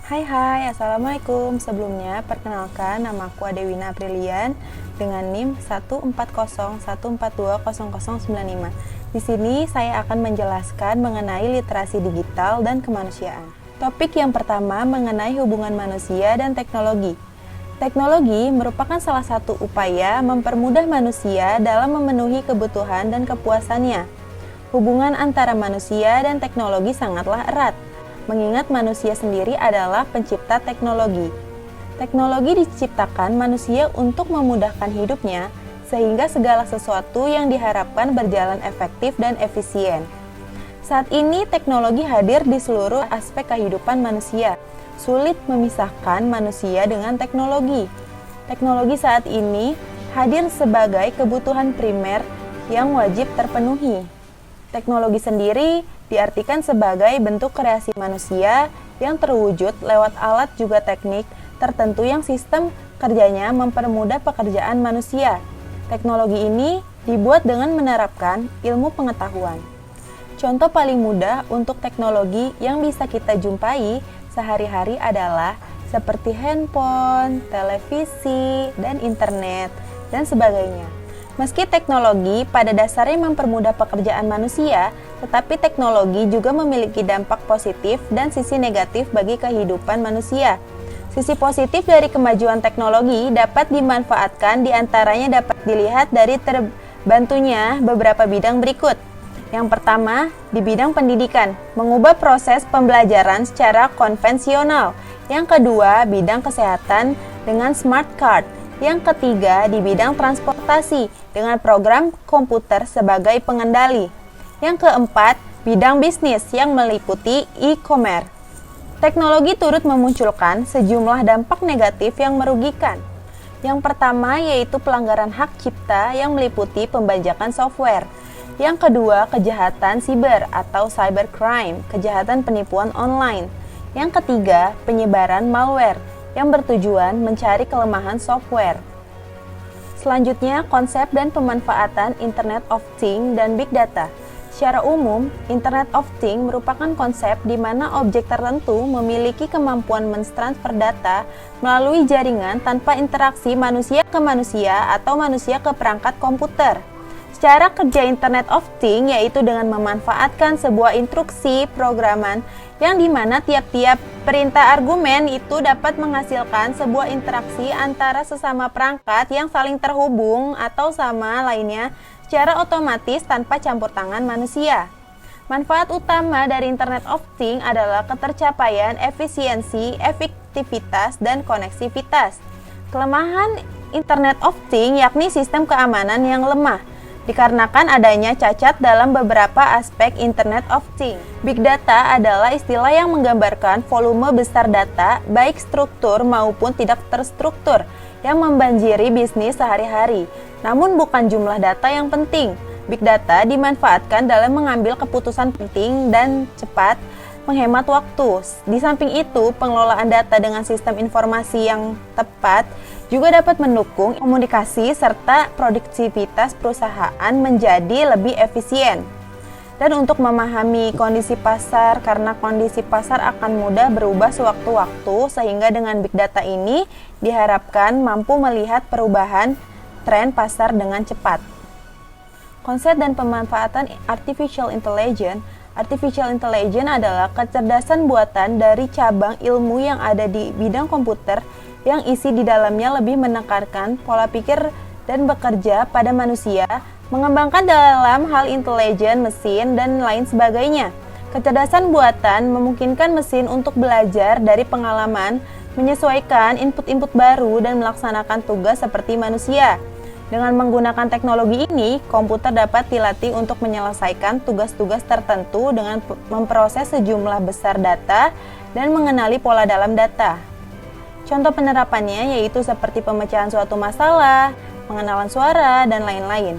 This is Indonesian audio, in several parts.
Hai, Assalamualaikum. Sebelumnya, perkenalkan nama aku Adewina Aprilian dengan NIM 14014200095. Di sini saya akan menjelaskan mengenai literasi digital dan kemanusiaan. Topik yang pertama mengenai hubungan manusia dan teknologi. Teknologi merupakan salah satu upaya mempermudah manusia dalam memenuhi kebutuhan dan kepuasannya. Hubungan antara manusia dan teknologi sangatlah erat, mengingat manusia sendiri adalah pencipta teknologi. Teknologi diciptakan manusia untuk memudahkan hidupnya, sehingga segala sesuatu yang diharapkan berjalan efektif dan efisien. Saat ini, teknologi hadir di seluruh aspek kehidupan manusia. Sulit memisahkan manusia dengan teknologi. Teknologi saat ini hadir sebagai kebutuhan primer yang wajib terpenuhi. Teknologi sendiri diartikan sebagai bentuk kreasi manusia yang terwujud lewat alat juga teknik tertentu yang sistem kerjanya mempermudah pekerjaan manusia. Teknologi ini dibuat dengan menerapkan ilmu pengetahuan. Contoh paling mudah untuk teknologi yang bisa kita jumpai sehari-hari adalah seperti handphone, televisi, dan internet, dan sebagainya. Meski teknologi pada dasarnya mempermudah pekerjaan manusia, tetapi teknologi juga memiliki dampak positif dan sisi negatif bagi kehidupan manusia. Sisi positif dari kemajuan teknologi dapat dimanfaatkan, diantaranya dapat dilihat dari terbantunya beberapa bidang berikut. Yang pertama, di bidang pendidikan, mengubah proses pembelajaran secara konvensional. Yang kedua, bidang kesehatan dengan smart card. Yang ketiga, di bidang transportasi dengan program komputer sebagai pengendali. Yang keempat, bidang bisnis yang meliputi e-commerce. Teknologi turut memunculkan sejumlah dampak negatif yang merugikan. Yang pertama yaitu pelanggaran hak cipta yang meliputi pembajakan software. Yang kedua, kejahatan siber atau cybercrime, kejahatan penipuan online. Yang ketiga, penyebaran malware yang bertujuan mencari kelemahan software. Selanjutnya, konsep dan pemanfaatan Internet of Things dan Big Data. Secara umum, Internet of Things merupakan konsep di mana objek tertentu memiliki kemampuan mentransfer data melalui jaringan tanpa interaksi manusia ke manusia atau manusia ke perangkat komputer. Cara kerja Internet of Things yaitu dengan memanfaatkan sebuah instruksi programan yang dimana tiap-tiap perintah argumen itu dapat menghasilkan sebuah interaksi antara sesama perangkat yang saling terhubung atau sama lainnya secara otomatis tanpa campur tangan manusia. Manfaat utama dari Internet of Things adalah ketercapaian efisiensi, efektivitas, dan koneksivitas. Kelemahan Internet of Things yakni sistem keamanan yang lemah, dikarenakan adanya cacat dalam beberapa aspek Internet of Things. Big Data adalah istilah yang menggambarkan volume besar data, baik struktur maupun tidak terstruktur, yang membanjiri bisnis sehari-hari. Namun bukan jumlah data yang penting. Big Data dimanfaatkan dalam mengambil keputusan penting dan cepat, menghemat waktu. Di samping itu, pengelolaan data dengan sistem informasi yang tepat juga dapat mendukung komunikasi serta produktivitas perusahaan menjadi lebih efisien. Dan untuk memahami kondisi pasar, karena kondisi pasar akan mudah berubah sewaktu-waktu, sehingga dengan Big Data ini diharapkan mampu melihat perubahan tren pasar dengan cepat. Konsep dan pemanfaatan Artificial Intelligence. Artificial Intelligence adalah kecerdasan buatan dari cabang ilmu yang ada di bidang komputer yang isi di dalamnya lebih menekankan pola pikir dan bekerja pada manusia, mengembangkan dalam hal intelijen, mesin, dan lain sebagainya. Kecerdasan buatan memungkinkan mesin untuk belajar dari pengalaman, menyesuaikan input-input baru, dan melaksanakan tugas seperti manusia. Dengan menggunakan teknologi ini, komputer dapat dilatih untuk menyelesaikan tugas-tugas tertentu dengan memproses sejumlah besar data dan mengenali pola dalam data. Contoh penerapannya yaitu seperti pemecahan suatu masalah, pengenalan suara, dan lain-lain.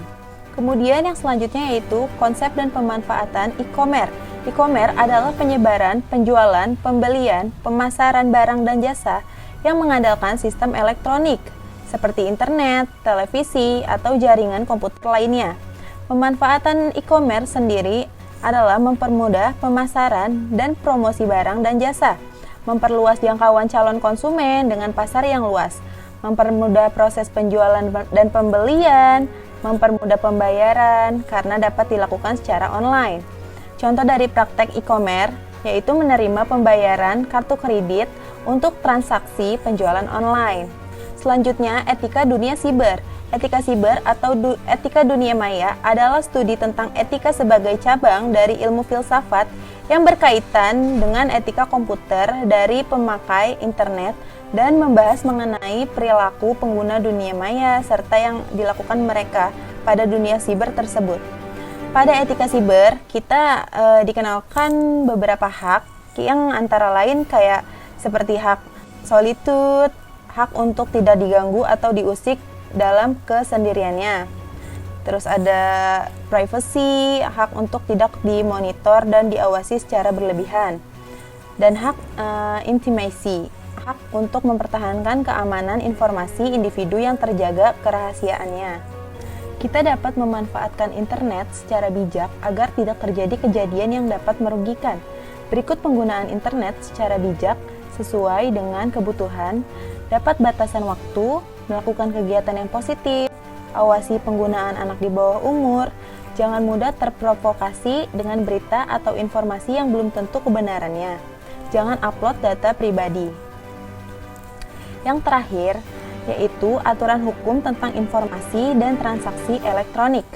Kemudian yang selanjutnya yaitu konsep dan pemanfaatan e-commerce. E-commerce adalah penyebaran, penjualan, pembelian, pemasaran barang dan jasa yang mengandalkan sistem elektronik, seperti internet, televisi, atau jaringan komputer lainnya. Pemanfaatan e-commerce sendiri adalah mempermudah pemasaran dan promosi barang dan jasa, memperluas jangkauan calon konsumen dengan pasar yang luas, mempermudah proses penjualan dan pembelian, mempermudah pembayaran karena dapat dilakukan secara online. Contoh dari praktek e-commerce yaitu menerima pembayaran kartu kredit untuk transaksi penjualan online. Selanjutnya, etika dunia siber. Etika siber atau etika dunia maya adalah studi tentang etika sebagai cabang dari ilmu filsafat yang berkaitan dengan etika komputer dari pemakai internet dan membahas mengenai perilaku pengguna dunia maya serta yang dilakukan mereka pada dunia siber tersebut. Pada etika siber, kita dikenalkan beberapa hak yang antara lain kayak seperti hak solitude, hak untuk tidak diganggu atau diusik dalam kesendiriannya. Terus ada privacy, hak untuk tidak dimonitor dan diawasi secara berlebihan. Dan hak intimacy, hak untuk mempertahankan keamanan informasi individu yang terjaga kerahasiaannya. Kita dapat memanfaatkan internet secara bijak agar tidak terjadi kejadian yang dapat merugikan. Berikut penggunaan internet secara bijak sesuai dengan kebutuhan, dapat batasan waktu, melakukan kegiatan yang positif, awasi penggunaan anak di bawah umur, jangan mudah terprovokasi dengan berita atau informasi yang belum tentu kebenarannya, jangan upload data pribadi. Yang terakhir, yaitu aturan hukum tentang informasi dan transaksi elektronik.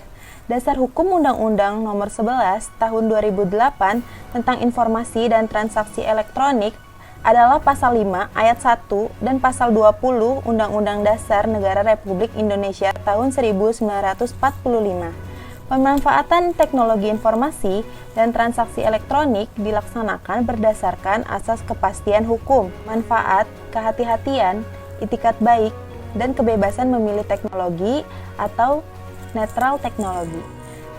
Dasar Hukum Undang-Undang Nomor 11 Tahun 2008 tentang Informasi dan Transaksi Elektronik adalah Pasal 5 Ayat 1 dan Pasal 20 Undang-Undang Dasar Negara Republik Indonesia tahun 1945. Pemanfaatan teknologi informasi dan transaksi elektronik dilaksanakan berdasarkan asas kepastian hukum, manfaat, kehati-hatian, itikat baik, dan kebebasan memilih teknologi atau netral teknologi.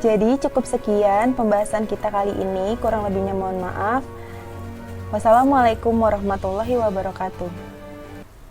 Jadi cukup sekian pembahasan kita kali ini, kurang lebihnya mohon maaf. Wassalamualaikum warahmatullahi wabarakatuh.